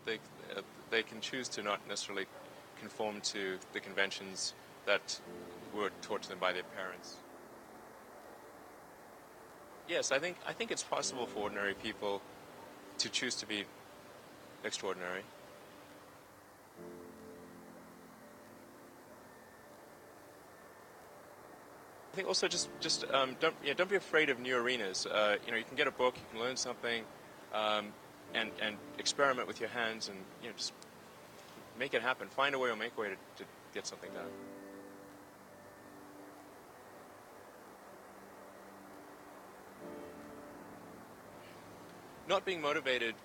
they they can choose to not necessarily conform to the conventions that were taught to them by their parents. Yes, I think it's possible for ordinary people to choose to be extraordinary. I think also don't be afraid of new arenas. You can get a book, you can learn something, um, and experiment with your hands, and just make it happen. Find a way or make a way to get something done. Not being motivated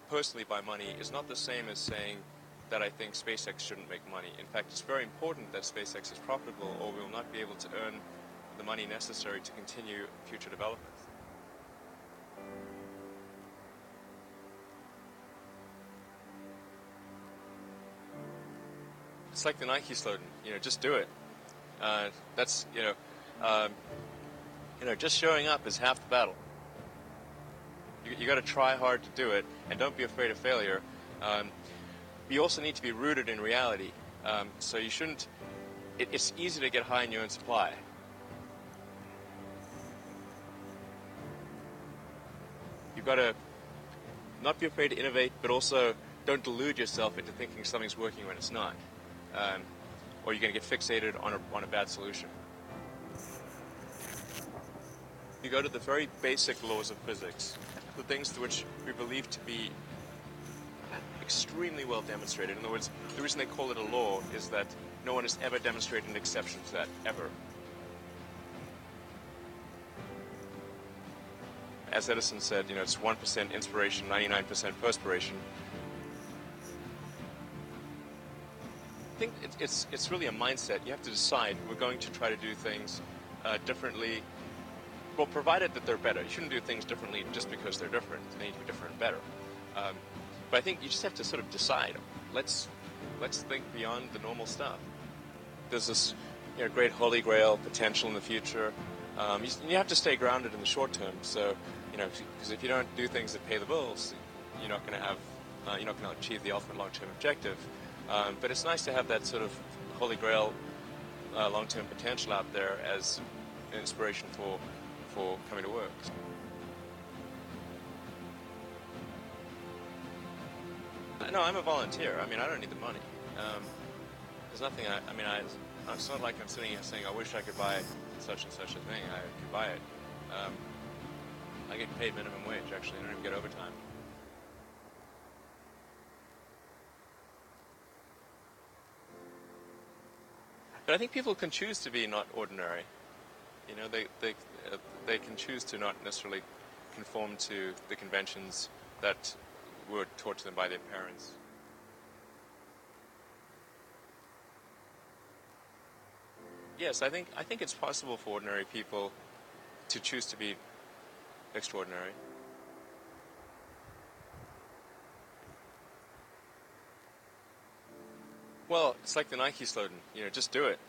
personally by money is not the same as saying that I think SpaceX shouldn't make money. In fact, it's very important that SpaceX is profitable, or we will not be able to earn the money necessary to continue future developments. It's like the Nike slogan, just do it. That's just showing up is half the battle. You got to try hard to do it, and don't be afraid of failure. You also need to be rooted in reality. So you shouldn't. It's easy to get high in your own supply. You've got to not be afraid to innovate, but also don't delude yourself into thinking something's working when it's not, or you're going to get fixated on a bad solution. You go to the very basic laws of physics, the things to which we believe to be extremely well demonstrated. In other words, the reason they call it a law is that no one has ever demonstrated an exception to that, ever. As Edison said, it's 1% inspiration, 99% perspiration. I think it's really a mindset. You have to decide, we're going to try to do things differently. Well, provided that they're better. You shouldn't do things differently just because they're different. They need to be different and better. But I think you just have to sort of decide. Let's think beyond the normal stuff. There's this great holy grail potential in the future. You have to stay grounded in the short term. So because if you don't do things that pay the bills, you're not going to achieve the ultimate long-term objective. But it's nice to have that sort of holy grail long-term potential out there as an inspiration for coming to work. No, I'm a volunteer. I don't need the money. There's nothing. It's not like I'm sitting here saying I wish I could buy such and such a thing. I could buy it. I get paid minimum wage. Actually, I don't even get overtime. But I think people can choose to be not ordinary. They can choose to not necessarily conform to the conventions that were taught to them by their parents. Yes, I think it's possible for ordinary people to choose to be extraordinary. Well, it's like the Nike slogan, just do it.